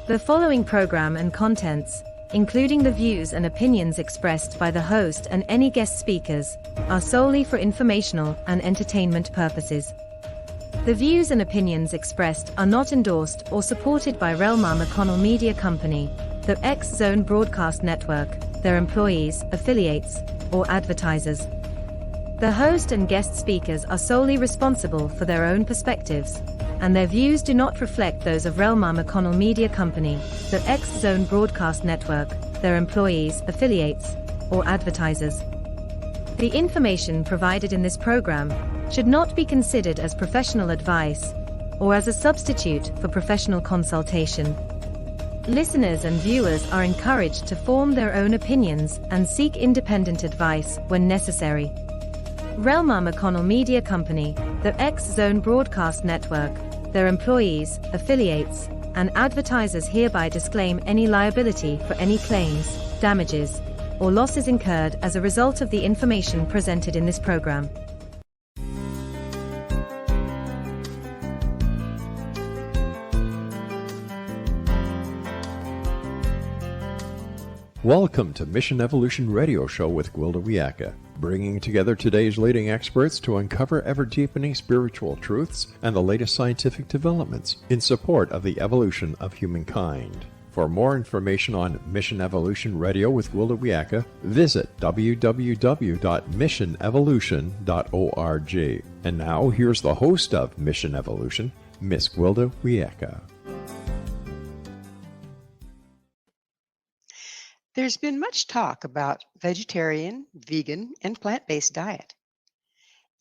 The following program and contents, including the views and opinions expressed by the host and any guest speakers, are solely for informational and entertainment purposes. The views and opinions expressed are not endorsed or supported by Relmar McConnell Media Company, the X Zone Broadcast Network, their employees, affiliates, or advertisers. The host and guest speakers are solely responsible for their own perspectives, and their views do not reflect those of Relmar McConnell Media Company, the X Zone Broadcast Network, their employees, affiliates, or advertisers. The information provided in this program should not be considered as professional advice or as a substitute for professional consultation. Listeners and viewers are encouraged to form their own opinions and seek independent advice when necessary. Relmar McConnell Media Company, the X Zone Broadcast Network, their employees, affiliates, and advertisers hereby disclaim any liability for any claims, damages, or losses incurred as a result of the information presented in this program. Welcome to Mission Evolution Radio Show with Gwilda Wiyaka, bringing together today's leading experts to uncover ever-deepening spiritual truths and the latest scientific developments in support of the evolution of humankind. For more information on Mission Evolution Radio with Gwilda Wiyaka, visit www.missionevolution.org. And now, here's the host of Mission Evolution, Miss Gwilda Wiyaka. There's been much talk about vegetarian, vegan, and plant-based diet.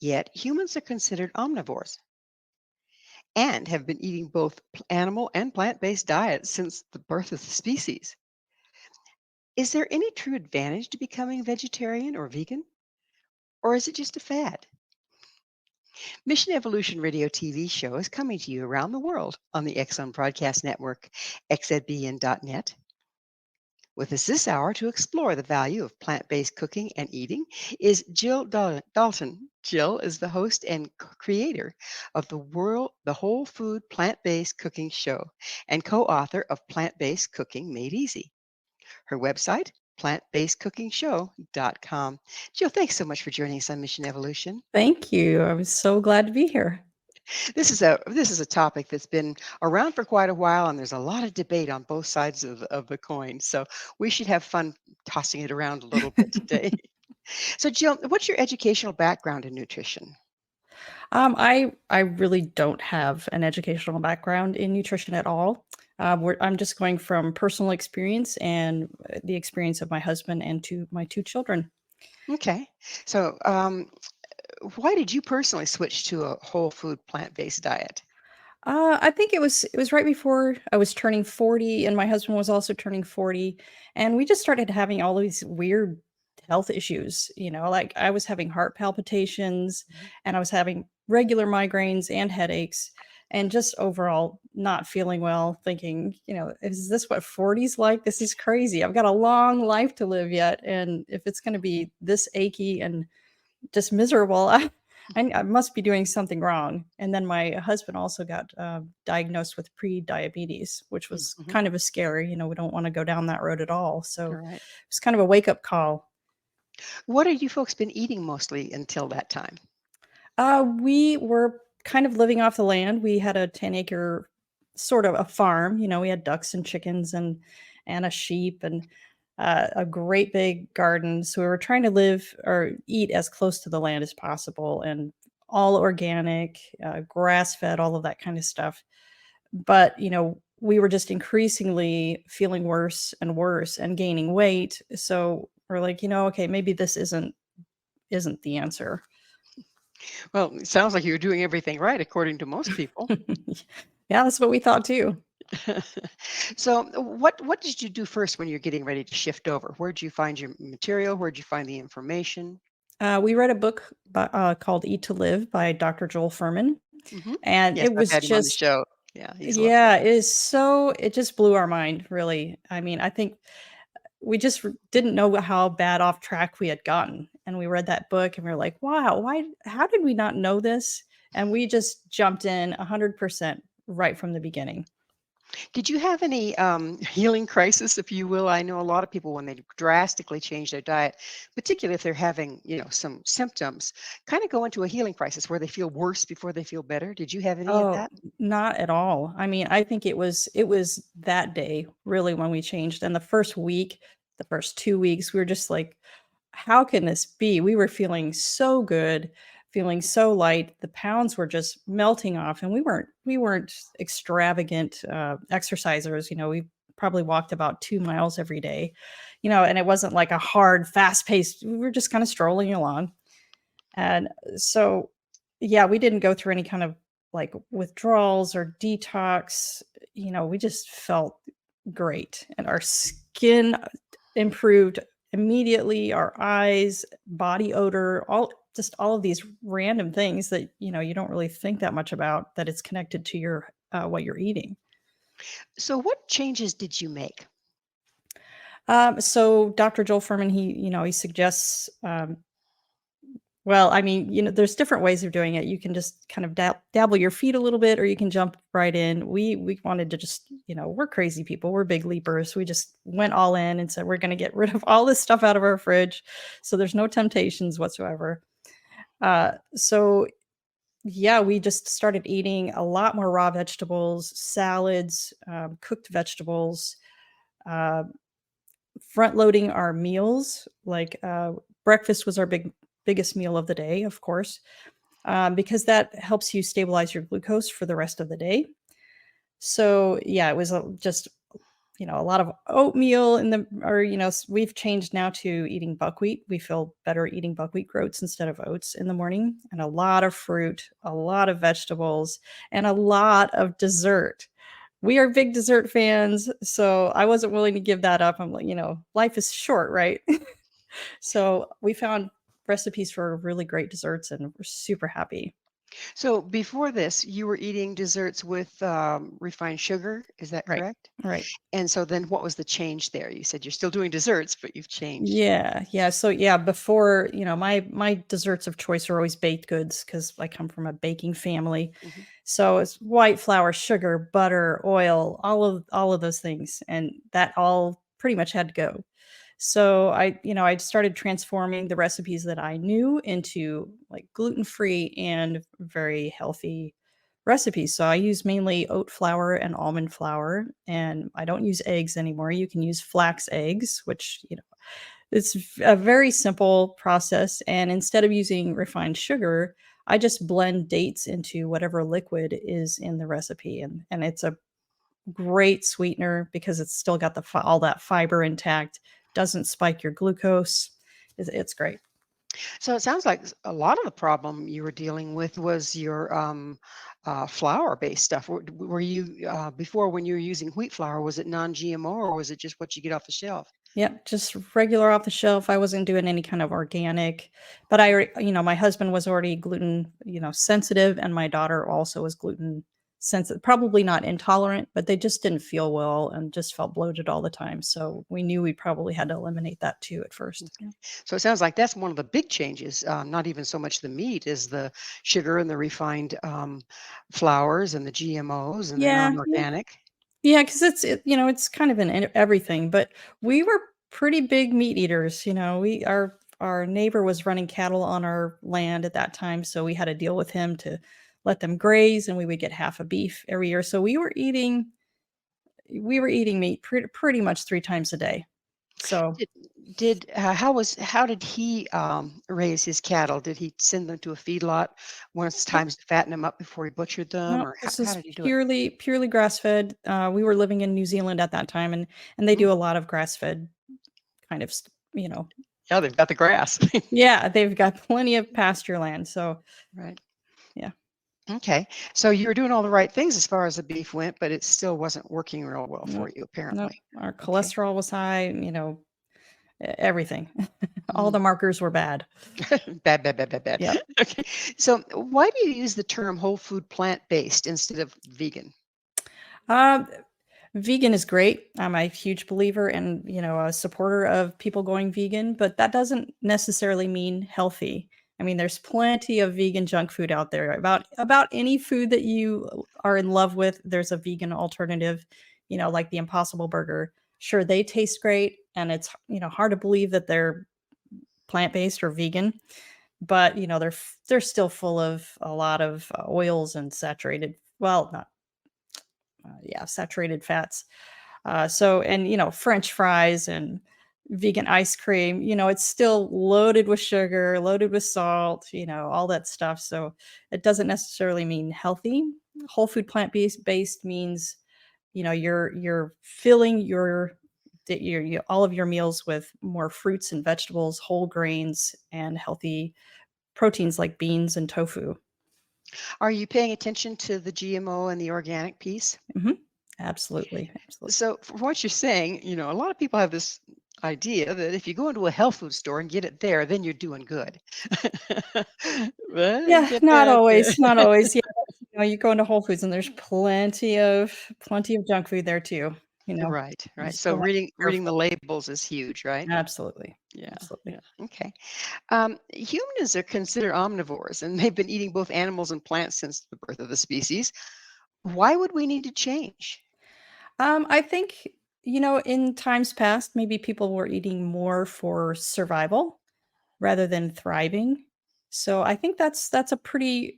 Yet humans are considered omnivores and have been eating both animal and plant-based diets since the birth of the species. Is there any true advantage to becoming vegetarian or vegan? Or is it just a fad? Mission Evolution Radio TV show is coming to you around the world on the X Zone Broadcast Network, xzbn.net. With us this hour to explore the value of plant-based cooking and eating is Jill Dalton. Jill is the host and creator of the Whole Food Plant-Based Cooking Show and co-author of Plant-Based Cooking Made Easy. Her website, plantbasedcookingshow.com. Jill, thanks so much for joining us on Mission Evolution. Thank you. I'm so glad to be here. This is a topic that's been around for quite a while, and there's a lot of debate on both sides of the coin. So we should have fun tossing it around a little bit today. So Jill, what's your educational background in nutrition? I really don't have an educational background in nutrition at all. I'm just going from personal experience and the experience of my husband and my two children. Okay. So why did you personally switch to a whole food plant-based diet? I think it was right before I was turning 40, and my husband was also turning 40, and we just started having all these weird health issues. Like I was having heart palpitations, and I was having regular migraines and headaches, and just overall not feeling well. Thinking, is this what 40's like? This is crazy. I've got a long life to live yet, and if it's going to be this achy and just miserable, I must be doing something wrong. And then my husband also got diagnosed with pre-diabetes, which was kind of a scary, we don't want to go down that road at all. So It was kind of a wake-up call. What have you folks been eating mostly until that time? We were kind of living off the land. We had a 10-acre sort of a farm. We had ducks and chickens and a sheep and a great big garden. So we were trying to live or eat as close to the land as possible, and all organic, grass-fed, all of that kind of stuff. But, we were just increasingly feeling worse and worse and gaining weight. So we're like, okay, maybe this isn't the answer. Well, it sounds like you're doing everything right, according to most people. Yeah, that's what we thought too. So what did you do first when you're getting ready to shift over? Where did you find your material? Where did you find the information? We read a book called Eat to Live by Dr. Joel Fuhrman. And Yes, it was I've had him on the just, show. Yeah, he's lovely. it just blew our mind, really. I mean, I think we just didn't know how bad off track we had gotten. And we read that book and we were like, wow, how did we not know this? And we just jumped in 100% right from the beginning. Did you have any healing crisis, if you will? I know a lot of people when they drastically change their diet, particularly if they're having, some symptoms, kind of go into a healing crisis where they feel worse before they feel better. Did you have any of Oh, that? not at all. I mean, I think it was that day really when we changed. And the first week, the first 2 weeks, we were just like, how can this be? We were feeling so good, feeling so light. The pounds were just melting off, and we weren't extravagant exercisers. We probably walked about 2 miles every day, and it wasn't like a hard, fast paced. We were just kind of strolling along. And so, yeah, we didn't go through any kind of like withdrawals or detox. We just felt great, and our skin improved immediately, our eyes, body odor, all of these random things that, you don't really think that much about, that it's connected to your what you're eating. So, what changes did you make? So Dr. Joel Furman, he suggests, well, I mean, there's different ways of doing it. You can just kind of dabble your feet a little bit, or you can jump right in. We wanted to just, we're crazy people. We're big leapers. We just went all in and said we're going to get rid of all this stuff out of our fridge, so there's no temptations whatsoever. So yeah, we just started eating a lot more raw vegetables, salads, cooked vegetables, uh, front loading our meals. Like breakfast was our biggest meal of the day, of course, because that helps you stabilize your glucose for the rest of the day. So yeah, it was just a lot of oatmeal or we've changed now to eating buckwheat. We feel better eating buckwheat groats instead of oats in the morning, and a lot of fruit, a lot of vegetables, and a lot of dessert. We are big dessert fans, so I wasn't willing to give that up. I'm like, life is short, right? So we found recipes for really great desserts, and we're super happy. So, before this, you were eating desserts with refined sugar. Is that Right. correct? Right. And so, then what was the change there? You said you're still doing desserts, but you've changed. Yeah. Yeah. So yeah, before, my desserts of choice are always baked goods because I come from a baking family. Mhm. So it's white flour, sugar, butter, oil, all of those things. And that all pretty much had to go. So I started transforming the recipes that I knew into like gluten-free and very healthy recipes. So I use mainly oat flour and almond flour, and I don't use eggs anymore. You can use flax eggs, which, it's a very simple process. And instead of using refined sugar, I just blend dates into whatever liquid is in the recipe, and it's a great sweetener because it's still got all that fiber intact, doesn't spike your glucose. It's great. So, it sounds like a lot of the problem you were dealing with was your flour-based stuff. Were you before when you were using wheat flour? Was it non-GMO or was it just what you get off the shelf? Yep, just regular off the shelf. I wasn't doing any kind of organic, but my husband was already gluten, sensitive, and my daughter also was gluten sensitive. Probably not intolerant, but they just didn't feel well and just felt bloated all the time. So we knew we probably had to eliminate that too at first. Okay. So it sounds like that's one of the big changes. Not even so much the meat, is the sugar and the refined flours and the GMOs and the Yeah, yeah, non-organic. yeah. Because it's kind of in everything. But we were pretty big meat eaters. Our neighbor was running cattle on our land at that time, so we had to deal with him to let them graze, and we would get half a beef every year. So we were eating meat pretty much 3 times a day. So Did, how did he raise his cattle? Did he send them to a feedlot when it's nope, times to fatten them up before he butchered them, nope, or this how is did he do it? purely grass fed. We were living in New Zealand at that time, and they Mm, do a lot of grass fed kind of yeah, they've got the grass. yeah, they've got plenty of pasture land. So Right. yeah. Okay. So you were doing all the right things as far as the beef went, but it still wasn't working real well for Nope. you, Nope. apparently. Our Okay. cholesterol was high, everything. All Mm. the markers were bad. Bad, bad, bad, bad, bad. Yep. Okay. So why do you use the term whole food plant-based instead of vegan? Um, Vegan is great. I'm a huge believer and, a supporter of people going vegan, but that doesn't necessarily mean healthy. I mean, there's plenty of vegan junk food out there. About any food that you are in love with, there's a vegan alternative, like the Impossible Burger. Sure, they taste great, and it's, hard to believe that they're plant-based or vegan, but they're still full of a lot of oils and not saturated fats. And French fries and vegan ice cream, it's still loaded with sugar, loaded with salt, all that stuff. So it doesn't necessarily mean healthy. Whole food plant-based means, you're filling all of your meals with more fruits and vegetables, whole grains, and healthy proteins like beans and tofu. Are you paying attention to the GMO and the organic piece? Hmm. Absolutely. So, from what you're saying, a lot of people have this idea that if you go into a health food store and get it there, then you're doing good. But Yeah, get not that. always, not always. Yeah, you go into Whole Foods and there's plenty of junk food there too. Right, You right. So still have to be reading the careful. labels is huge, right? Absolutely, Yeah, absolutely. yeah. Okay. Humans are considered omnivores, and they've been eating both animals and plants since the birth of the species. Why would we need to change? I think in times past, maybe people were eating more for survival rather than thriving. So I think that's a pretty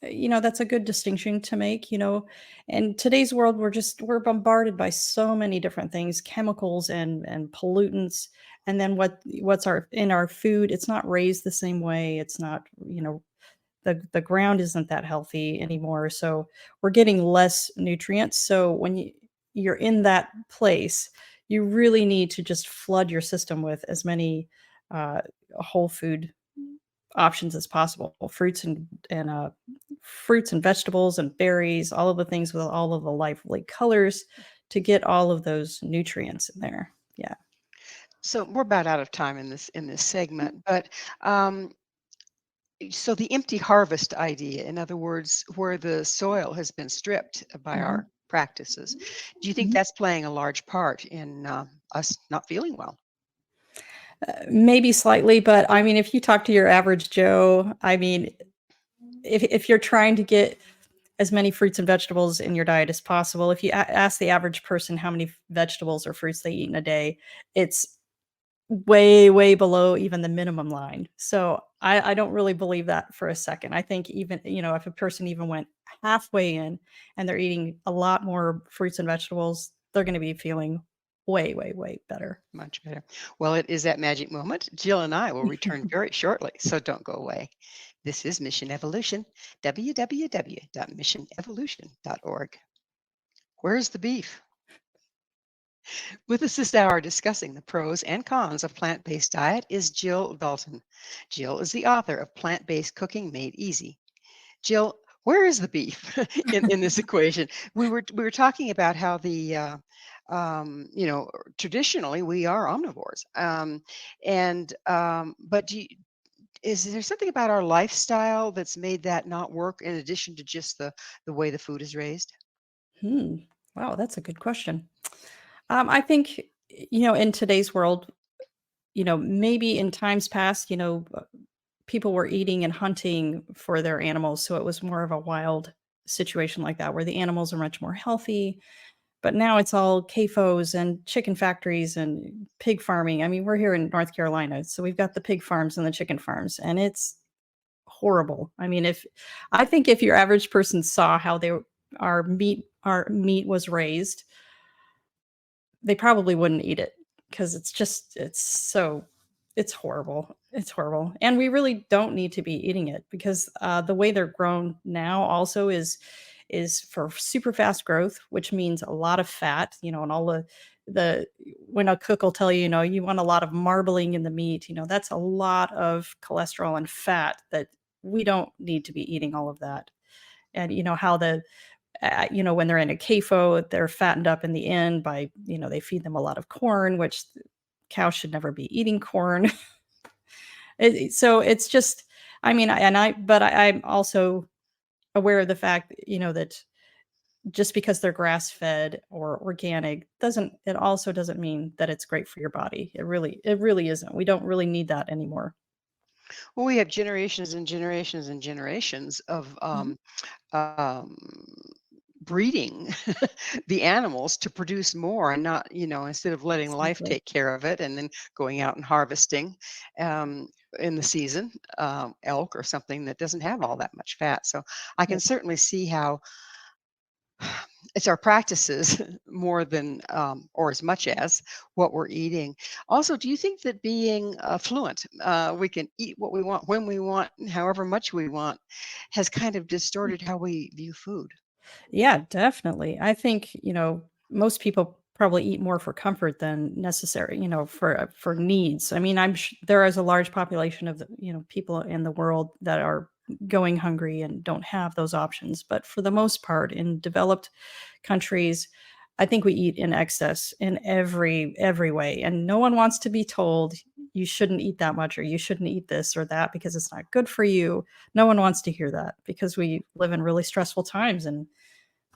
that's a good distinction to make. In today's world, we're bombarded by so many different things, chemicals and pollutants, and then what's in our food, it's not raised the same way. It's not, the ground isn't that healthy anymore. So we're getting less nutrients. So when you're in that place, you really need to just flood your system with as many uh, whole food options as possible, fruits and vegetables and berries, all of the things with all of the lively colors to get all of those nutrients in there. Yeah. So we're about out of time in this segment, but um, so the empty harvest idea, in other words, where the soil has been stripped by Mhm. our practices, do you think Mhm. that's playing a large part in us not feeling well? Maybe slightly, but I mean, if you talk to your average Joe, I mean, if you're trying to get as many fruits and vegetables in your diet as possible, if you ask the average person how many vegetables or fruits they eat in a day, it's way, way below even the minimum line. So I don't really believe that for a second. I think even, if a person even went halfway in and they're eating a lot more fruits and vegetables, they're going to be feeling way, way, way better. Much better. Well, it is that magic moment. Jill and I will return very shortly, so don't go away. This is Mission Evolution, www.missionevolution.org. Where's the beef? With us this hour discussing the pros and cons of plant-based diet is Jill Dalton. Jill is the author of Plant-Based Cooking Made Easy. Jill, where is the beef in this equation? We were talking about how traditionally we are omnivores, but is there something about our lifestyle that's made that not work in addition to just the way the food is raised? Hmm. Wow, that's a good question. I think, in today's world, maybe in times past, people were eating and hunting for their animals. So it was more of a wild situation like that, where the animals are much more healthy. But now it's all CAFOs and chicken factories and pig farming. I mean, we're here in North Carolina, so we've got the pig farms and the chicken farms, and it's horrible. I mean, if your average person saw how our meat was raised, they probably wouldn't eat it because it's horrible. It's horrible. And we really don't need to be eating it because the way they're grown now also is for super fast growth, which means a lot of fat, and all the when a cook will tell you, you want a lot of marbling in the meat, that's a lot of cholesterol and fat that we don't need to be eating all of that. And how when they're in a CAFO, they're fattened up in the end by, they feed them a lot of corn, which cows should never be eating corn. So it's just, I mean, I'm also aware of the fact, that just because they're grass fed or organic it also doesn't mean that it's great for your body. It really isn't. We don't really need that anymore. Well, we have generations and generations and generations of Mhm. um, breeding the animals to produce more and not, instead of letting life Exactly. take care of it and then going out and harvesting um, in the season, elk or something that doesn't have all that much fat. So I can Right. certainly see how it's our practices more than or as much as what we're eating. Also, do you think that being fluent, we can eat what we want when we want and however much we want, has kind of distorted how we view food? Yeah, definitely. I think, most people probably eat more for comfort than necessary, for needs. I mean, there is a large population of people in the world that are going hungry and don't have those options. But for the most part, in developed countries, I think we eat in excess in every way, and no one wants to be told you shouldn't eat that much or you shouldn't eat this or that because it's not good for you. No one wants to hear that because we live in really stressful times, and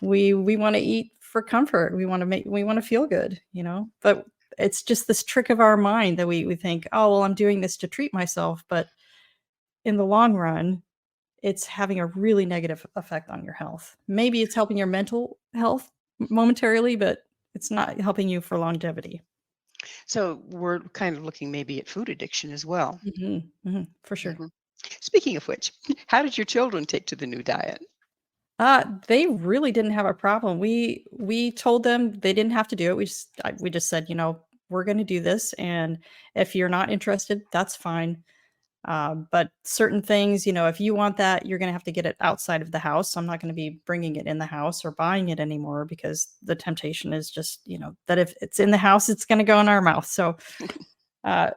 we want to eat for comfort. We want to feel good, But it's just this trick of our mind that we think, "Oh, well, I'm doing this to treat myself," but in the long run, it's having a really negative effect on your health. Maybe it's helping your mental health momentarily, but it's not helping you for longevity. So we're kind of looking maybe at food addiction as well. For sure. Mhm. Speaking of which, how did your children take to the new diet? They really didn't have a problem. We told them they didn't have to do it. We just said, we're going to do this, and if you're not interested, that's fine. But certain things, if you want that, you're going to have to get it outside of the house. I'm not going to be bringing it in the house or buying it anymore because the temptation is just, that if it's in the house, it's going to go in our mouth. Uh,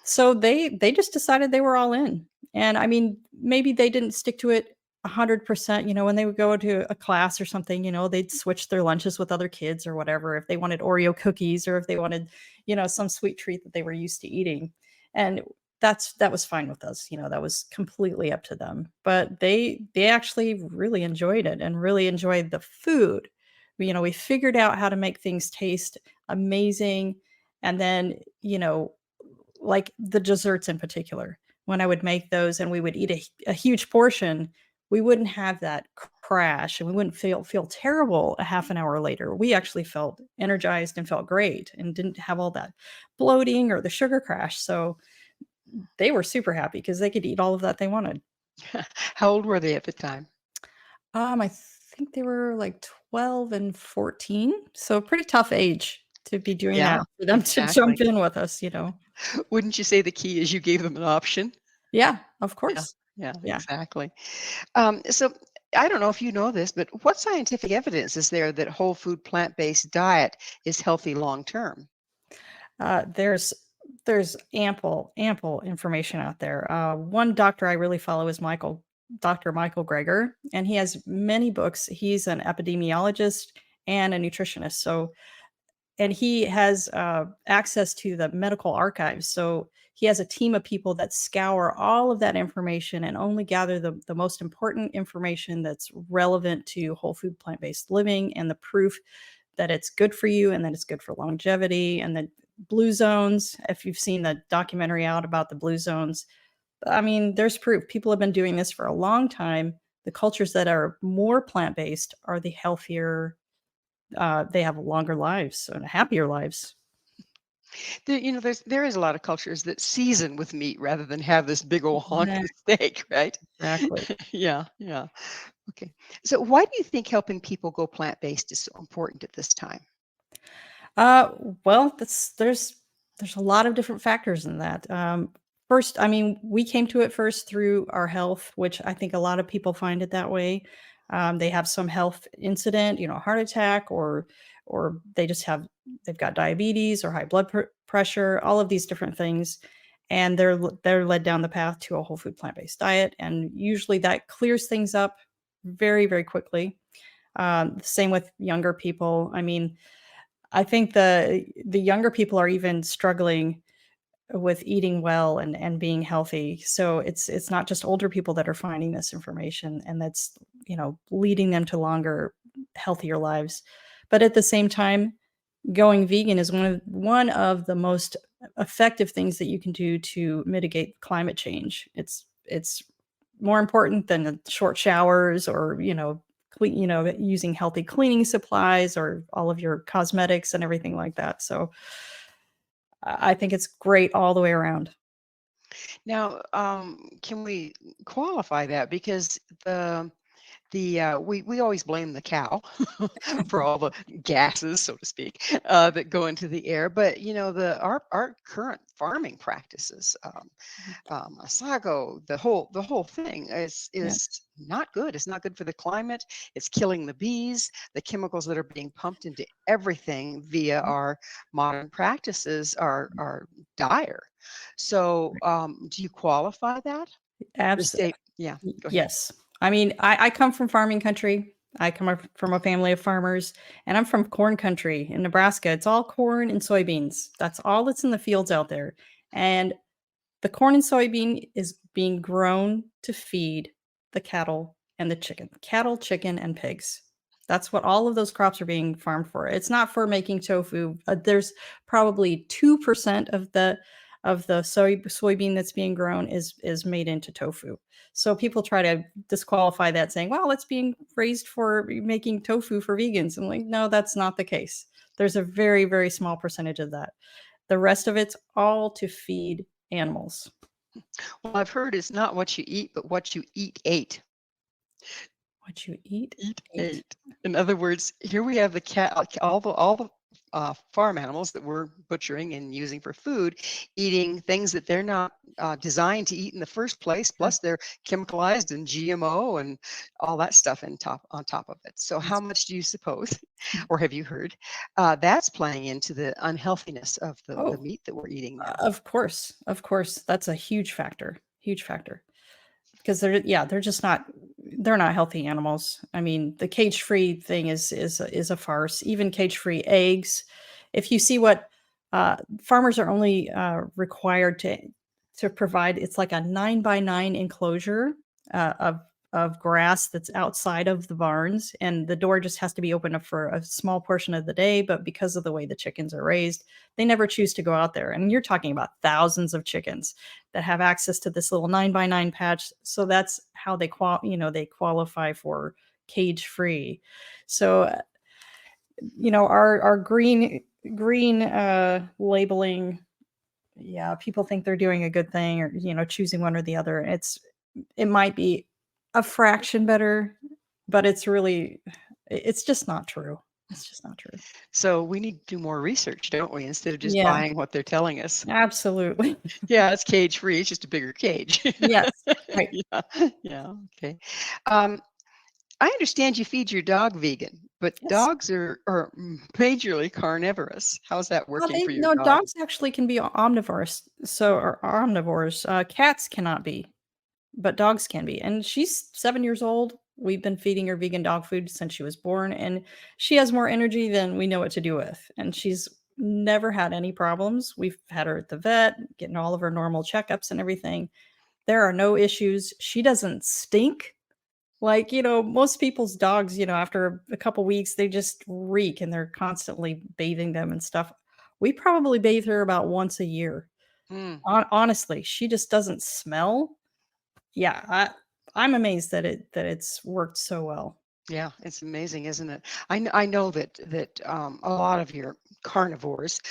so they just decided they were all in. And I mean, maybe they didn't stick to it 100%. When they would go to a class or something, they'd switch their lunches with other kids or whatever, if they wanted Oreo cookies or if they wanted, some sweet treat that they were used to eating. And that was fine with us. That was completely up to them. But they actually really enjoyed it and really enjoyed the food. We figured out how to make things taste amazing. And then, like the desserts in particular, when I would make those and we would eat a huge portion, we wouldn't have that crash and we wouldn't feel terrible a half an hour later. We actually felt energized and felt great and didn't have all that bloating or the sugar crash. So they were super happy because they could eat all of that they wanted. How old were they at the time? I think they were like 12 and 14. So pretty tough age to be doing that Yeah, for them to exactly. jump in with us. Wouldn't you say the key is you gave them an option? Yeah, of Yeah, course. yeah, Yeah. exactly. So I don't know if you know this, but what scientific evidence is there that whole food plant-based diet is healthy long term? Uh, there's there's ample information out there. One doctor I really follow is Dr. Michael Greger, and he has many books. He's an epidemiologist and a nutritionist. And he has access to the medical archives. So he has a team of people that scour all of that information and only gather the most important information that's relevant to whole food plant based living and the proof that it's good for you and that it's good for longevity and the blue zones. If you've seen the documentary out about the blue zones, I mean, there's proof. People have been doing this for a long time. The cultures that are more plant based are the healthier, they have longer lives and happier lives. There is a lot of cultures that season with meat rather than have this big old Yeah, honking steak, right? exactly. Yeah, yeah. Okay. So why do you think helping people go plant-based is so important at this time? Uh, well, there's a lot of different factors in that. First, I mean, we came to it first through our health, which I think a lot of people find it that way. They have some health incident, heart attack, or they've got diabetes or high pressure, all of these different things, and they're led down the path to a whole food plant based diet, and usually that clears things up very very quickly. Same with younger people. I mean, I think the younger people are even struggling with eating well and being healthy. So it's not just older people that are finding this information and that's, leading them to longer, healthier lives. But at the same time, going vegan is one of the most effective things that you can do to mitigate climate change. It's more important than the short showers or, using healthy cleaning supplies or all of your cosmetics and everything like that. So I think it's great all the way around. Now, can we qualify that? Because we always blame the cow for all the gases, so to speak, that go into the air. But our current farming practices, sago, the whole thing is Yeah, not good. It's not good for the climate. It's killing the bees. The chemicals that are being pumped into everything via our modern practices are dire. So, do you qualify that? The absolutely. state, yeah, go ahead. Yes. I mean, I come from farming country. I come from a family of farmers, and I'm from corn country in Nebraska. It's all corn and soybeans. That's all that's in the fields out there. And the corn and soybean is being grown to feed the cattle, chicken, and pigs. That's what all of those crops are being farmed for. It's not for making tofu. There's probably 2% of the soybean that's being grown is made into tofu. So people try to disqualify that, saying, "Well, it's being raised for making tofu for vegans." I'm like, no, that's not the case. There's a very, very small percentage of that. The rest of it's all to feed animals. Well, I've heard it's not what you eat, but what you eat ate. What you eat, Eat ate. ate. In other words, here we have the cat, all the farm animals that we're butchering and using for food, eating things that they're not designed to eat in the first place. Sure. Plus, they're chemicalized and GMO and all that stuff on top of it. So, how much do you suppose, or have you heard, that's playing into the unhealthiness of the Oh, meat that we're eating now? of course. Of course. That's a huge factor. Huge factor. Because they're not healthy animals. I mean, the cage-free thing is a farce. Even cage-free eggs. If you see what farmers are only required to provide, it's like a 9 by 9 enclosure of grass that's outside of the barns, and the door just has to be open up for a small portion of the day. But because of the way the chickens are raised, they never choose to go out there. And you're talking about thousands of chickens that have access to this little 9 by 9 patch. So that's how they they qualify for cage free. So our green labeling, yeah, people think they're doing a good thing, or choosing one or the other. It might be a fraction better, but it's just not true. It's just not true. So we need to do more research, don't we? Instead of just Yeah, buying what they're telling us. absolutely. Yeah, it's cage free. It's just a bigger cage. Yes, right. Yeah, yeah, okay. Um, I understand you feed your dog vegan, but Yes. dogs are majorly carnivorous. How's that Well, working for your no, dog? dogs actually can be omnivores, or omnivores. Cats cannot be, but dogs can be. And she's 7 years old. We've been feeding her vegan dog food since she was born, and she has more energy than we know what to do with. And she's never had any problems. We've had her at the vet, getting all of her normal checkups and everything. There are no issues. She doesn't stink. Like, most people's dogs, after a couple weeks, they just reek and they're constantly bathing them and stuff. We probably bathe her about once a year. Mm, Honestly, she just doesn't smell. Yeah, I'm amazed that it's worked so well. yeah, it's amazing, isn't it? I know that a lot of your carnivores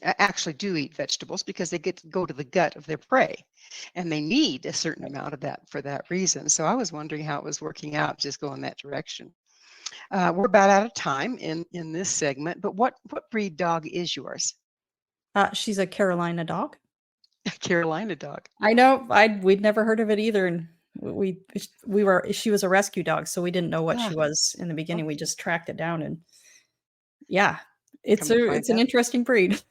actually do eat vegetables because they get to go to the gut of their prey, and they need a certain amount of that for that reason. So I was wondering how it was working out, just going that direction. We're about out of time in this segment, but what breed dog is yours? She's a Carolina dog. A Carolina dog. I know. We'd never heard of it either, and she was a rescue dog, so we didn't know what Ah, she was in the beginning. We okay. just tracked it down, and yeah, Come to find it's an out. interesting breed.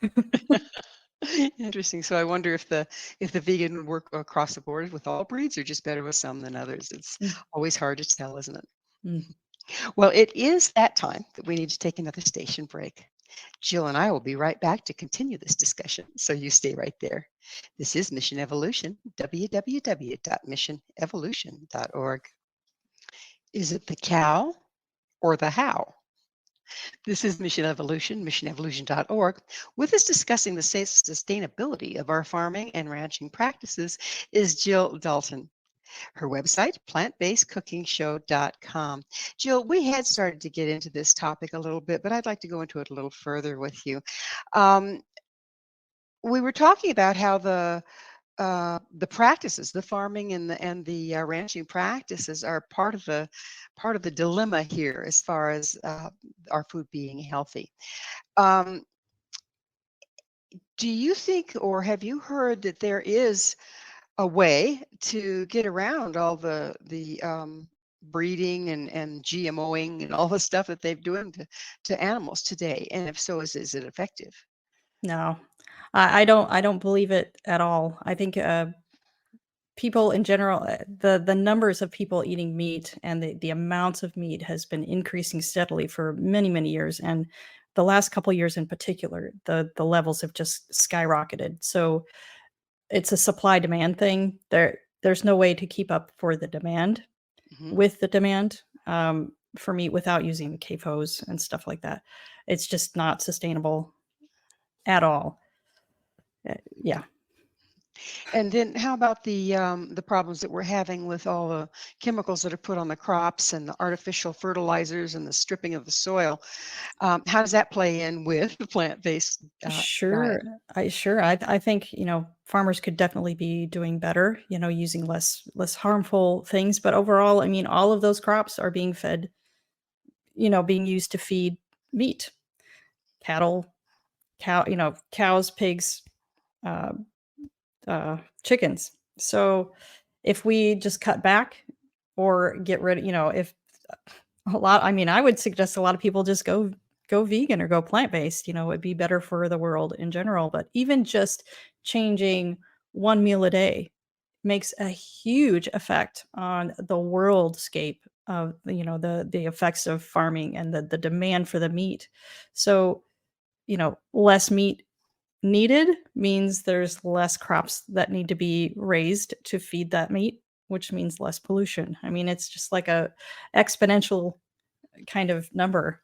Interesting. So I wonder if the vegan would work across the board with all breeds or just better with some than others. It's Mm, always hard to tell, isn't it? mm. Well, it is that time that we need to take another station break. Jill and I will be right back to continue this discussion, so you stay right there. This is Mission Evolution, www.missionevolution.org. Is it the cow or the how? This is Mission Evolution, missionevolution.org. With us discussing the sustainability of our farming and ranching practices is Jill Dalton. Her website, plantbasedcookingshow.com. Jill, we had started to get into this topic a little bit, but I'd like to go into it a little further with you. We were talking about how the practices, the farming and the ranching practices are part of the dilemma here as far as our food being healthy. Do you think, or have you heard that there is a way to get around all the breeding and GMOing and all the stuff that they're doing to animals today? And if so, is it effective? No, I don't believe it at all. I think people in general, the numbers of people eating meat and the amounts of meat has been increasing steadily for many years, and the last couple years in particular, the levels have just skyrocketed. So it's a supply demand thing. There's no way to keep up for the demand with the demand for meat without using the CAFOs and stuff like that. It's just not sustainable at all. Yeah. And then how about the problems that we're having with all the chemicals that are put on the crops and the artificial fertilizers and the stripping of the soil? How does that play in with the plant-based Sure. diet? I think, farmers could definitely be doing better, using less harmful things. But overall, I mean, all of those crops are being fed, being used to feed meat, cattle, cows, pigs, uh, chickens. So if we just cut back or get rid of, if I mean, I would suggest a lot of people just go vegan or go plant-based, it'd be better for the world in general. But even just changing one meal a day makes a huge effect on the worldscape of, the effects of farming and the demand for the meat. So, less meat needed means there's less crops that need to be raised to feed that meat, which means less pollution. I mean, it's just like a exponential kind of number.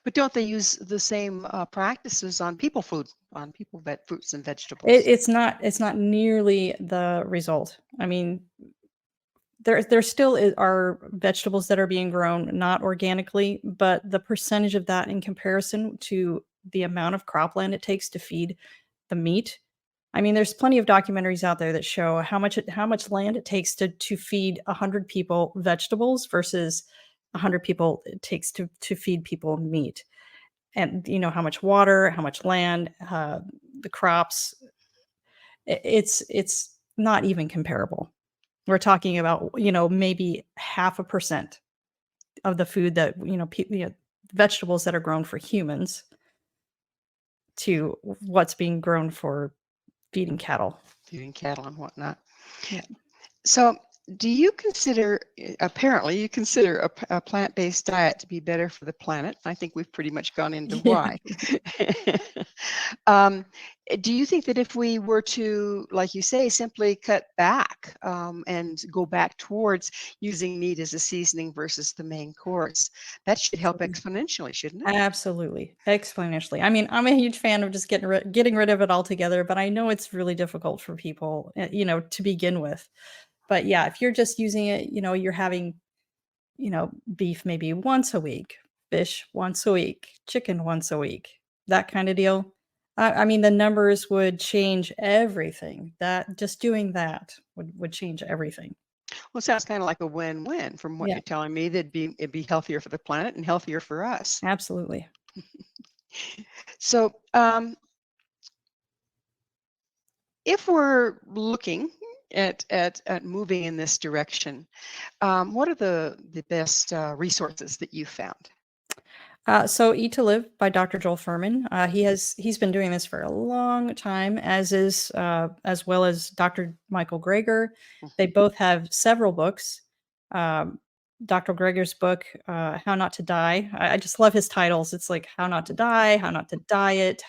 But don't they use the same practices on people food, on people fruits and vegetables? It's not nearly the result. I mean, there still are vegetables that are being grown not organically, but the percentage of that in comparison to the amount of cropland it takes to feed the meat. I mean, there's plenty of documentaries out there that show how much land it takes to feed 100 people vegetables versus 100 people it takes to feed people meat. And how much water, how much land, the crops. It's not even comparable. We're talking about maybe 0.5% of the food that vegetables that are grown for humans to what's being grown for feeding cattle. Feeding cattle and whatnot. Yeah. So do you consider, apparently you consider a plant-based diet to be better for the planet? I think we've pretty much gone into why. Do you think that if we were to, like you say, simply cut back and go back towards using meat as a seasoning versus the main course, that should help exponentially, shouldn't it? Absolutely. Exponentially. I mean, I'm a huge fan of just getting rid of it altogether, but I know it's really difficult for people, to begin with. But yeah, if you're just using it, you're having, beef maybe once a week, fish once a week, chicken once a week, that kind of deal. I mean, the numbers would change everything. That just doing that would change everything. Well, it sounds kind of like a win-win from what Yeah, you're telling me. It'd be healthier for the planet and healthier for us. absolutely. So if we're looking at moving in this direction, what are the best resources that you found? So Eat to Live by Dr. Joel Furman. He's been doing this for a long time, as well as Dr. Michael Greger. They both have several books. Dr. Greger's book, How Not to Die. I just love his titles. It's like How Not to Die, How Not to Diet,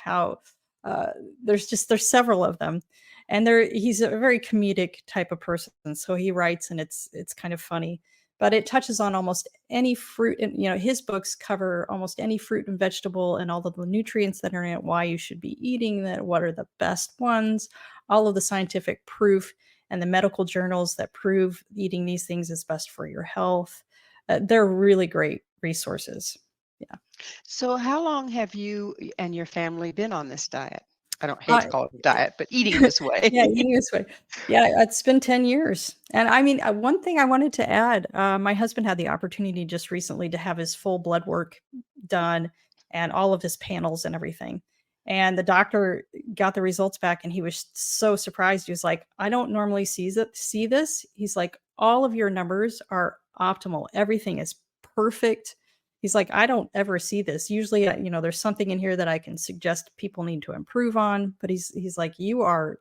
there's several of them. And he's a very comedic type of person. So he writes and it's kind of funny. but it touches on almost any fruit. And, his books cover almost any fruit and vegetable and all of the nutrients that are in it, why you should be eating that, what are the best ones, all of the scientific proof and the medical journals that prove eating these things is best for your health. They're really great resources. Yeah. So how long have you and your family been on this diet? I don't hate to Uh, call it a diet, but eating this way. Yeah, eating this way. Yeah, it's been 10 years. And I mean, one thing I wanted to add, my husband had the opportunity just recently to have his full blood work done and all of his panels and everything. And the doctor got the results back and he was so surprised. He was like, I don't normally see this. He's like, all of your numbers are optimal. Everything is perfect. He's like, I don't ever see this. Usually, there's something in here that I can suggest people need to improve on. But he's like, you are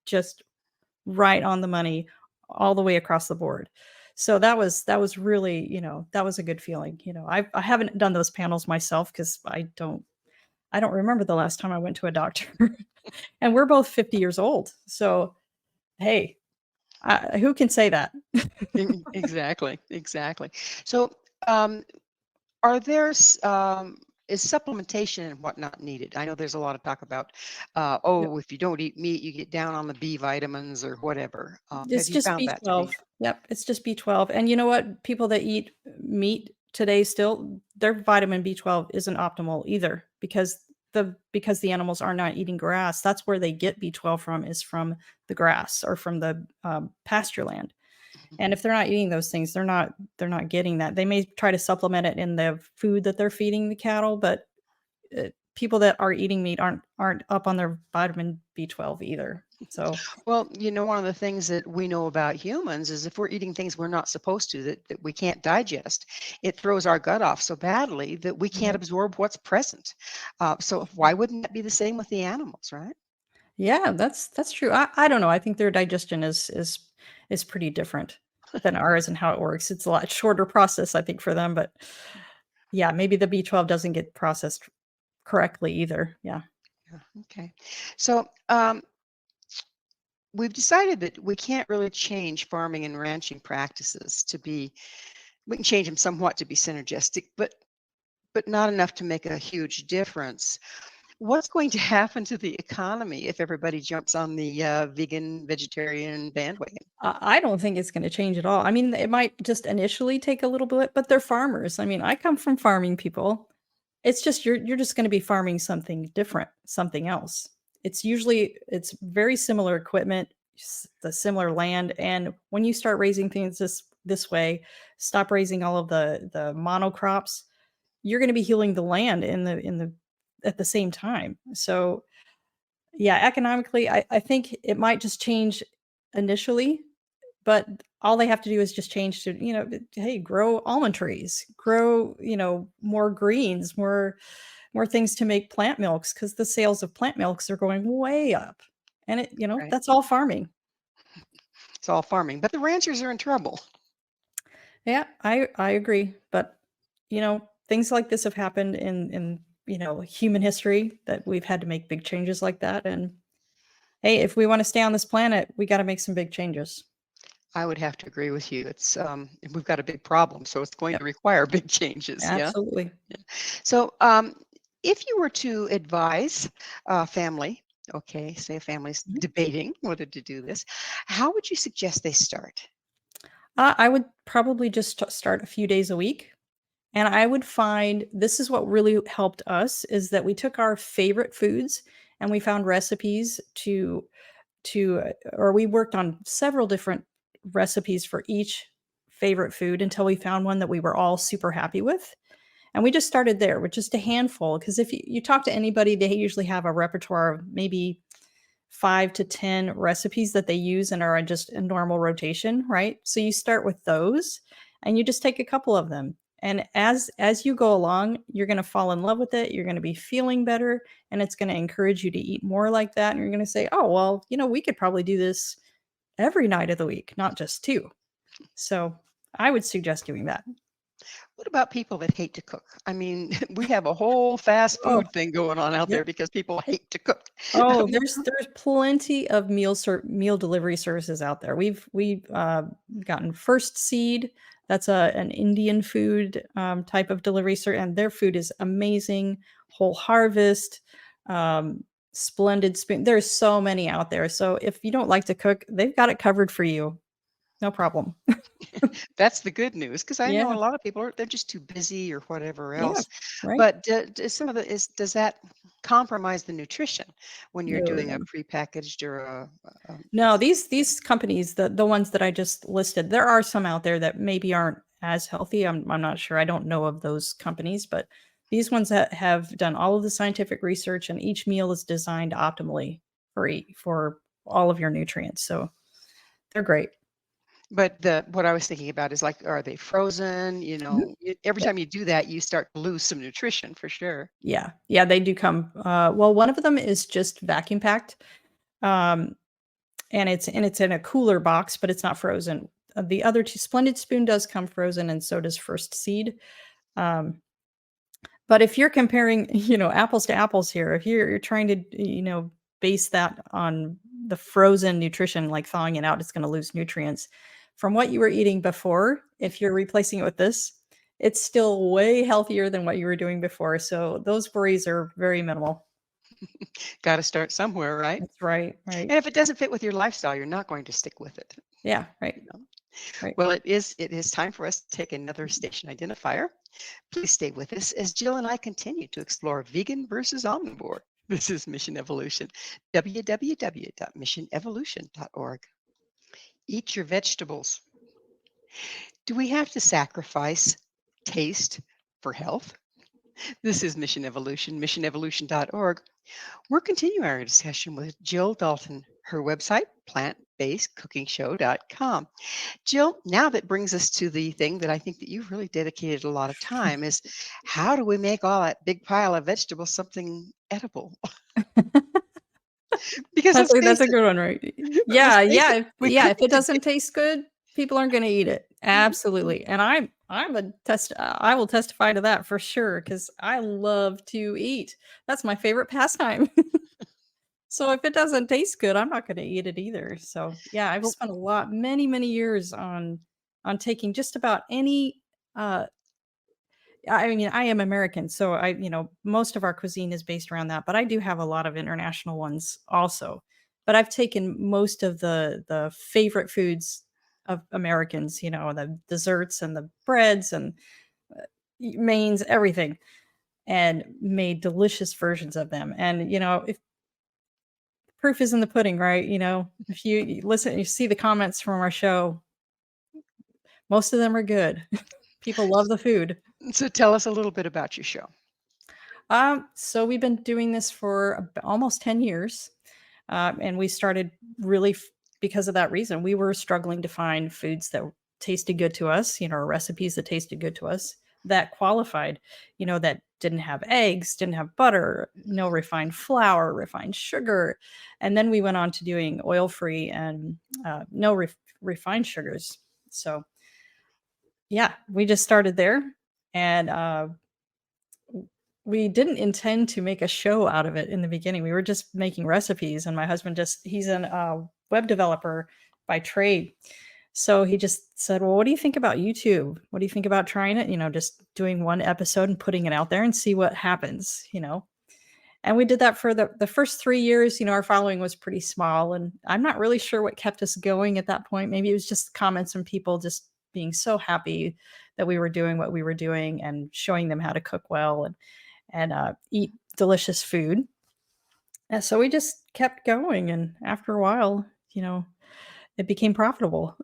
just right on the money all the way across the board. So that was really, that was a good feeling. I haven't done those panels myself because I don't remember the last time I went to a doctor. And we're both 50 years old. So, hey, who can say that? Exactly. So, are there is supplementation and whatnot needed? I know there's a lot of talk about, if you don't eat meat, you get down on the B vitamins or whatever. It's Have you just found that to be? B12. Yep, it's just B12. And you know what? People that eat meat today still, their vitamin B12 isn't optimal either because the animals are not eating grass. That's where they get B12 from, is from the grass or from the pasture land. And if they're not eating those things, they're not getting that. They may try to supplement it in the food that they're feeding the cattle, but people that are eating meat aren't up on their vitamin B12 either. So, Well, one of the things that we know about humans is if we're eating things we're not supposed to, that we can't digest, it throws our gut off so badly that we can't absorb what's present. So why wouldn't that be the same with the animals, right? yeah, that's true. I don't know. I think their digestion is pretty different than ours and how it works. It's a lot shorter process, I think, for them. But yeah, maybe the B12 doesn't get processed correctly either. Yeah. Yeah, okay. So we've decided that we can't really change farming and ranching practices we can change them somewhat to be synergistic, but not enough to make a huge difference. What's going to happen to the economy if everybody jumps on the vegan, vegetarian bandwagon? I don't think it's going to change at all. I mean, it might just initially take a little bit, but they're farmers. I mean, I come from farming people. It's just you're just going to be farming something different, something else. It's very similar equipment, the similar land, and when you start raising things this way, stop raising all of the monocrops, you're going to be healing the land in the at the same time. So yeah, economically, I think it might just change initially, but all they have to do is just change to, hey, grow almond trees, grow, more greens, more things to make plant milks because the sales of plant milks are going way up. And Right. that's all farming. It's all farming, but the ranchers are in trouble. Yeah, I agree. But, things like this have happened in human history that we've had to make big changes like that. And hey, if we want to stay on this planet, we got to make some big changes. I would have to agree with you. It's we've got a big problem, so it's going Yep, to require big changes. Yeah. absolutely. So, if you were to advise a family, okay, say a family's Mhm. debating whether to do this, how would you suggest they start? I would probably just start a few days a week. And I would find this is what really helped us is that we took our favorite foods and we found recipes or we worked on several different recipes for each favorite food until we found one that we were all super happy with. And we just started there with just a handful. Because if you talk to anybody, they usually have a repertoire of maybe 5 to 10 recipes that they use and are just in normal rotation, right? So you start with those and you just take a couple of them. And as you go along, you're going to fall in love with it. You're going to be feeling better and it's going to encourage you to eat more like that. And you're going to say, oh, well, we could probably do this every night of the week, not just two. So I would suggest doing that. What about people that hate to cook? I mean, we have a whole fast Oh, food thing going on out yep. there because people hate to cook. Oh, there's plenty of meal delivery services out there. We've gotten First Seed That's an Indian food type of delivery service, and their food is amazing. Whole Harvest, Splendid Spoon. There's so many out there. So if you don't like to cook, they've got it covered for you. No problem. That's the good news, because I know Yeah. a lot of people they're just too busy or whatever Yeah. else. Right. But does that compromise the nutrition when you're No, doing no. a prepackaged or a No, these companies, the ones that I just listed, there are some out there that maybe aren't as healthy. I'm not sure. I don't know of those companies, but these ones that have done all of the scientific research and each meal is designed optimally for all of your nutrients. So they're great. But what I was thinking about is like, are they frozen? Mhm. Every Yep. time you do that, you start to lose some nutrition for sure. Yeah. Yeah, they do come. Well, one of them is just vacuum packed. Um, and it's in a cooler box, but it's not frozen. The other two, Splendid Spoon does come frozen, and so does First Seed. Um, but if you're comparing, apples to apples here, if you're trying to, base that on the frozen nutrition, like thawing it out, it's going to lose nutrients. From what you were eating before, if you're replacing it with this, it's still way healthier than what you were doing before. So those worries are very minimal. Got to start somewhere, right? That's right. Right. And if it doesn't fit with your lifestyle, you're not going to stick with it. Yeah. Right. you know. Right. Well, it is time for us to take another station identifier. Please stay with us as Jill and I continue to explore vegan versus omnivore. This is Mission Evolution, www.missionevolution.org. Eat your vegetables. Do we have to sacrifice taste for health? This is Mission Evolution, missionevolution.org. We're continuing our discussion with Jill Dalton, her website, plantbasedcookingshow.com. Jill, now that brings us to the thing that I think that you've really dedicated a lot of time is how do we make all that big pile of vegetables something edible? Because let's That's face a it, good one, right? let's Yeah, face yeah, it, we yeah, cook if it it today. doesn't taste good, people aren't gonna eat it. Absolutely, and I will testify to that for sure because I love to eat. That's my favorite pastime. So if it doesn't taste good, I'm not gonna eat it either. So, yeah, I've Well, spent many, many years on taking just about any, uh I mean, I am American, so most of our cuisine is based around that, but I do have a lot of international ones also. But I've taken most of the favorite foods of Americans, the desserts and the breads and mains, everything, and made delicious versions of them. And if proof is in the pudding, right? If you listen, you see the comments from our show, most of them are good. People love the food. so tell us a little bit about your show. So we've been doing this for almost 10 years. And we started really because of that reason. We were struggling to find foods that tasted good to us, or recipes that tasted good to us that qualified, that didn't have eggs, didn't have butter, no refined flour, refined sugar. And then we went on to doing oil free and no refined sugars. So, yeah, we just started there. And we didn't intend to make a show out of it in the beginning. We were just making recipes, and my husband he's an web developer by trade. So he just said, "Well, what do you think about YouTube? What do you think about trying it? Just doing one episode and putting it out there and see what happens." And we did that for the first 3 years. Our following was pretty small, and I'm not really sure what kept us going at that point. Maybe it was just comments from people just being so happy that we were doing what we were doing and showing them how to cook well and eat delicious food. And so we just kept going, and after a while, it became profitable.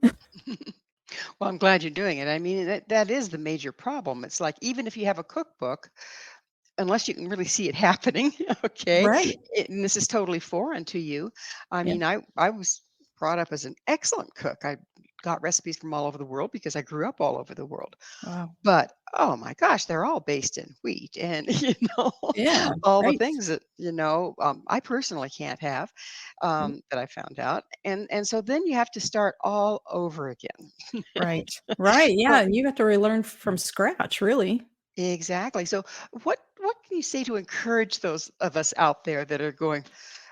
Well, I'm glad you're doing it. I mean, that is the major problem. It's like even if you have a cookbook, unless you can really see it happening, okay, Right. and this is totally foreign to you. I Yeah. mean, I was brought up as an excellent cook. I got recipes from all over the world because I grew up all over the world. Wow. But oh my gosh, they're all based in wheat and know Yeah. all the Right. things that I personally can't have Mm. that I found out, and so then you have to start all over again. Right. Right. Yeah. So And you have to relearn from scratch, really. exactly. So what can you say to encourage those of us out there that are going,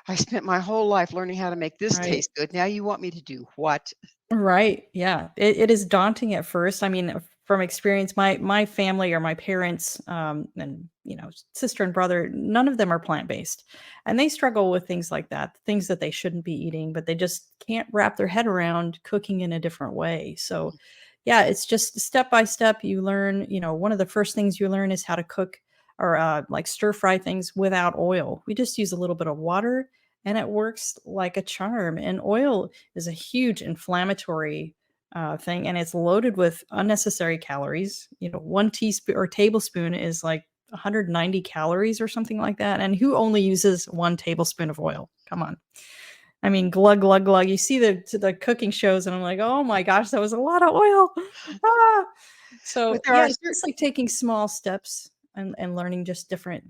I spent my whole life learning how to make this Right. taste good. Now you want me to do what? Right. Yeah. It is daunting at first. I mean, from experience, my family or my parents, and sister and brother, none of them are plant based, and they struggle with things like that, things that they shouldn't be eating, but they just can't wrap their head around cooking in a different way. So, yeah, it's just step by step. You learn. One of the first things you learn is how to cook or like stir fry things without oil. We just use a little bit of water, and it works like a charm. And oil is a huge inflammatory thing, and it's loaded with unnecessary calories. 1 teaspoon or tablespoon is like 190 calories or something like that. And who only uses 1 tablespoon of oil? Come on. I mean, glug glug glug. You see the cooking shows, and I'm like, oh my gosh, that was a lot of oil. ah! But So there yeah, are it's certain, just like taking small steps and learning just different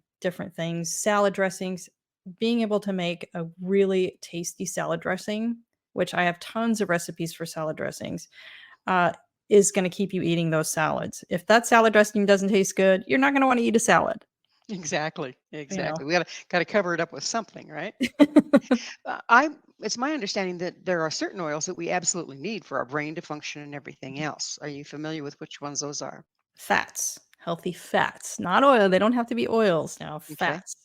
things. Salad dressings, being able to make a really tasty salad dressing, which I have tons of recipes for salad dressings, uh, is going to keep you eating those salads. If that salad dressing doesn't taste good, you're not going to want to eat a salad. exactly, You know. exactly. We got to cover it up with something, right? It's my understanding that there are certain oils that we absolutely need for our brain to function and everything else. Are you familiar with which ones those are? Fats, healthy fats, not oil. They don't have to be oils now, Okay. fats.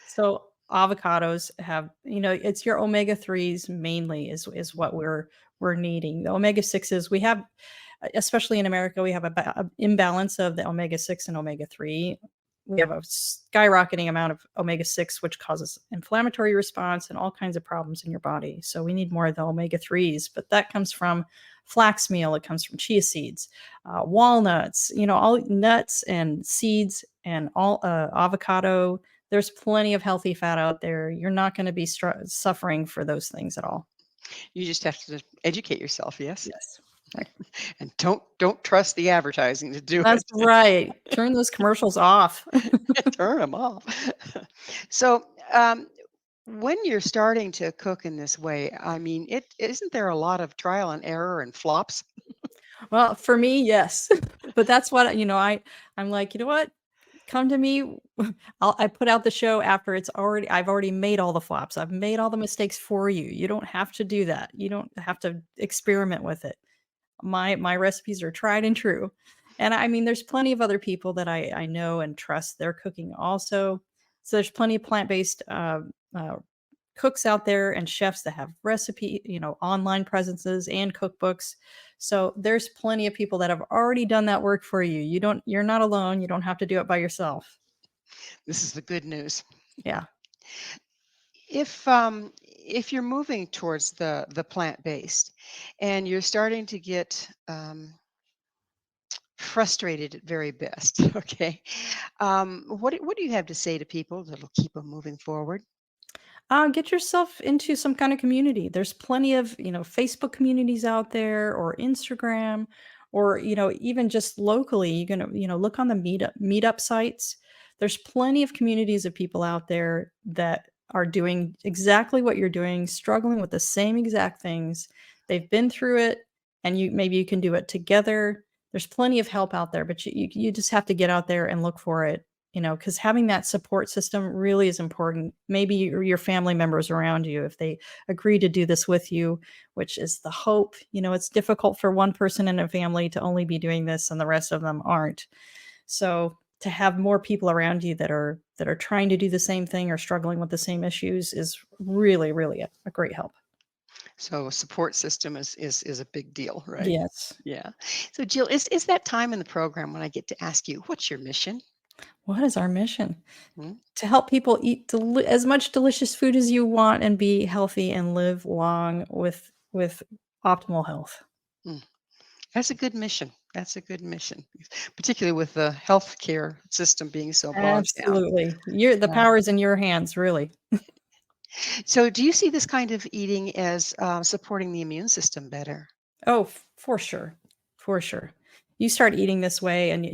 So avocados have, it's your omega 3s mainly is what we're needing. The omega 6s we have, especially in America, we have a imbalance of the omega 6 and omega 3. We have a skyrocketing amount of omega 6, which causes inflammatory response and all kinds of problems in your body. So we need more of the omega 3s, but that comes from flax meal, it comes from chia seeds, walnuts, all nuts and seeds, and all avocado. There's plenty of healthy fat out there. You're not going to be suffering for those things at all. You just have to educate yourself, yes, Yes. Right. and don't trust the advertising to do That's it. right. Turn those commercials off. Turn them off. So, when you're starting to cook in this way, I mean, it isn't there a lot of trial and error and flops? Well, for me, yes. But that's what, I'm like, you know what? Come to me. I put out the show after I've already made all the flops. I've made all the mistakes for you. You don't have to do that. You don't have to experiment with it. My recipes are tried and true. And I mean, there's plenty of other people that I know and trust their cooking also. So there's plenty of plant-based uh, cooks out there and chefs that have online presences and cookbooks. So there's plenty of people that have already done that work for you. You're not alone. You don't have to do it by yourself. This is the good news. Yeah. If you're moving towards the plant-based and you're starting to get frustrated at very best, okay, what do you have to say to people that'll keep them moving forward? Get yourself into some kind of community. There's plenty of, Facebook communities out there or Instagram or, even just locally. You can, look on the meetup sites. There's plenty of communities of people out there that are doing exactly what you're doing, struggling with the same exact things. They've been through it, and maybe you can do it together. There's plenty of help out there, but you just have to get out there and look for it, because having that support system really is important. Maybe your family members around you, if they agree to do this with you, which is the hope. It's difficult for one person in a family to only be doing this and the rest of them aren't. So to have more people around you that are trying to do the same thing or struggling with the same issues is really, really a great help. So a support system is a big deal, right? Yes. Yeah. So Jill, is that time in the program when I get to ask you, what's your mission? What is our mission? Hmm? To help people eat as much delicious food as you want and be healthy and live long with optimal health. Mm. That's a good mission. That's a good mission, particularly with the healthcare system being so bogged down. Absolutely. The Yeah. power is in your hands, really. So, do you see this kind of eating as supporting the immune system better? Oh, for sure. For sure. You start eating this way, and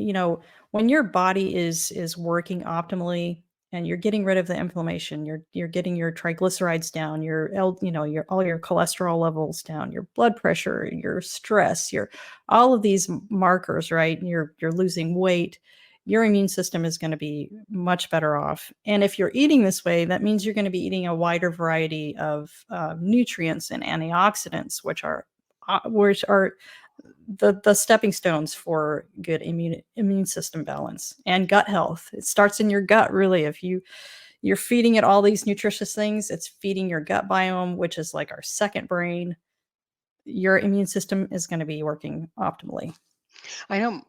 when your body is working optimally and you're getting rid of the inflammation, you're getting your triglycerides down, your all your cholesterol levels down, your blood pressure, your stress, your all of these markers, right? And you're losing weight. Your immune system is going to be much better off. And if you're eating this way, that means you're going to be eating a wider variety of nutrients and antioxidants, which are which are the stepping stones for good immune system balance and gut health. It starts in your gut, really. If you're feeding it all these nutritious things, it's feeding your gut biome, which is like our second brain. Your immune system is going to be working optimally. I know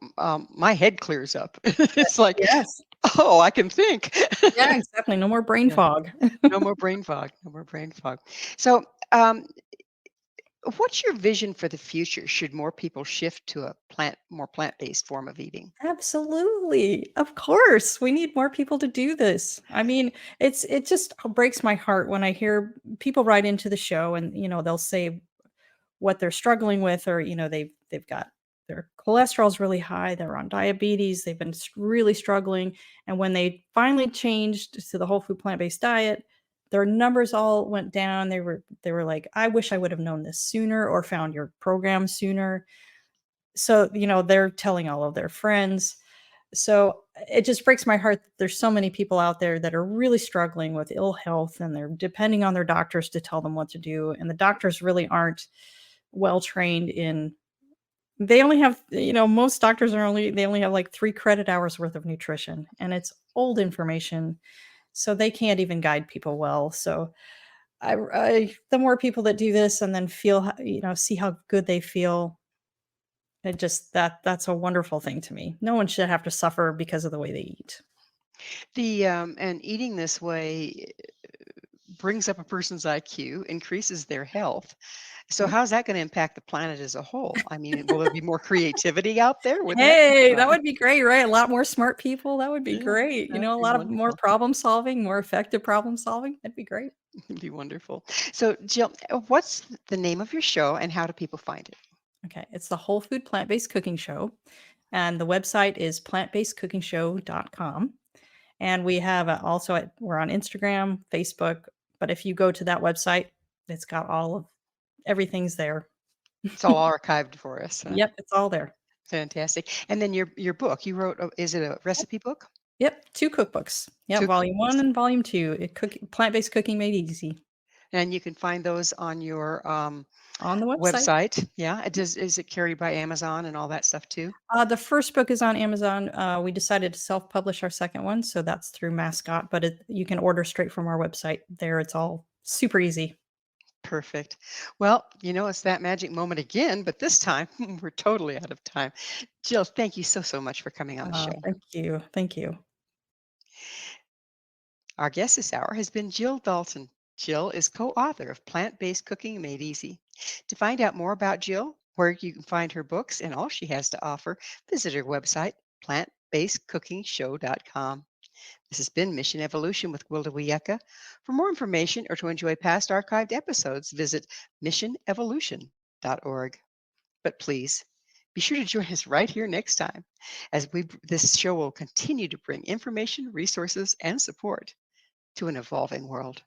my head clears up. It's like, Yes. oh, I can think. Yeah, exactly. No more brain Yeah. fog. No more brain fog. No more brain fog. So, what's your vision for the future? Should more people shift to a more plant-based form of eating? Absolutely. Of course. We need more people to do this. I mean, it just breaks my heart when I hear people write into the show and, they'll say what they're struggling with, or, they've got their cholesterol's really high, they're on diabetes, they've been really struggling. And when they finally changed to the whole food plant-based diet, their numbers all went down. They were like, I wish I would have known this sooner or found your program sooner. So, they're telling all of their friends. So it just breaks my heart that there's so many people out there that are really struggling with ill health, and they're depending on their doctors to tell them what to do. And the doctors really aren't well trained in, they only have, most doctors they only have like 3 credit hours worth of nutrition, and it's old information. So they can't even guide people well. So the more people that do this and then feel, see how good they feel, it just, that's a wonderful thing to me. No one should have to suffer because of the way they eat. And eating this way brings up a person's IQ, increases their health. So Yep. how's that going to impact the planet as a whole? I mean, will there be more creativity out there? Wouldn't that be Hey, that fun? would be great, right? A lot more smart people. That would be Yeah, great. that'd A be lot of more wonderful. problem solving, more effective problem solving. That'd be great. It'd be wonderful. So, Jill, what's the name of your show and how do people find it? Okay. It's the Whole Food Plant-Based Cooking Show. And the website is plantbasedcookingshow.com. And we have we're on Instagram, Facebook. But if you go to that website, it's got all of everything's there. It's all archived for us. Huh? Yep, it's all there. Fantastic. And then your book, you wrote, is it a Yep. recipe book? Yep, 2 cookbooks. Yep, Two volume 1 cookbooks. and volume 2. Plant-based cooking made easy And you can find those on your on the website. website. Yeah. Is it carried by Amazon and all that stuff too? The first book is on Amazon. We decided to self-publish our second one, so that's through Mascot, but you can order straight from our website. There, it's all super easy. Perfect. Well, it's that magic moment again, but this time we're totally out of time. Jill, thank you so much for coming on the show. Thank you. Thank you. Our guest this hour has been Jill Dalton. Jill is co-author of Plant-Based Cooking Made Easy. To find out more about Jill, where you can find her books and all she has to offer, visit her website, plantbasedcookingshow.com. This has been Mission Evolution with Gwilda Wiyaka. For more information or to enjoy past archived episodes, visit missionevolution.org. But please, be sure to join us right here next time as this show will continue to bring information, resources, and support to an evolving world.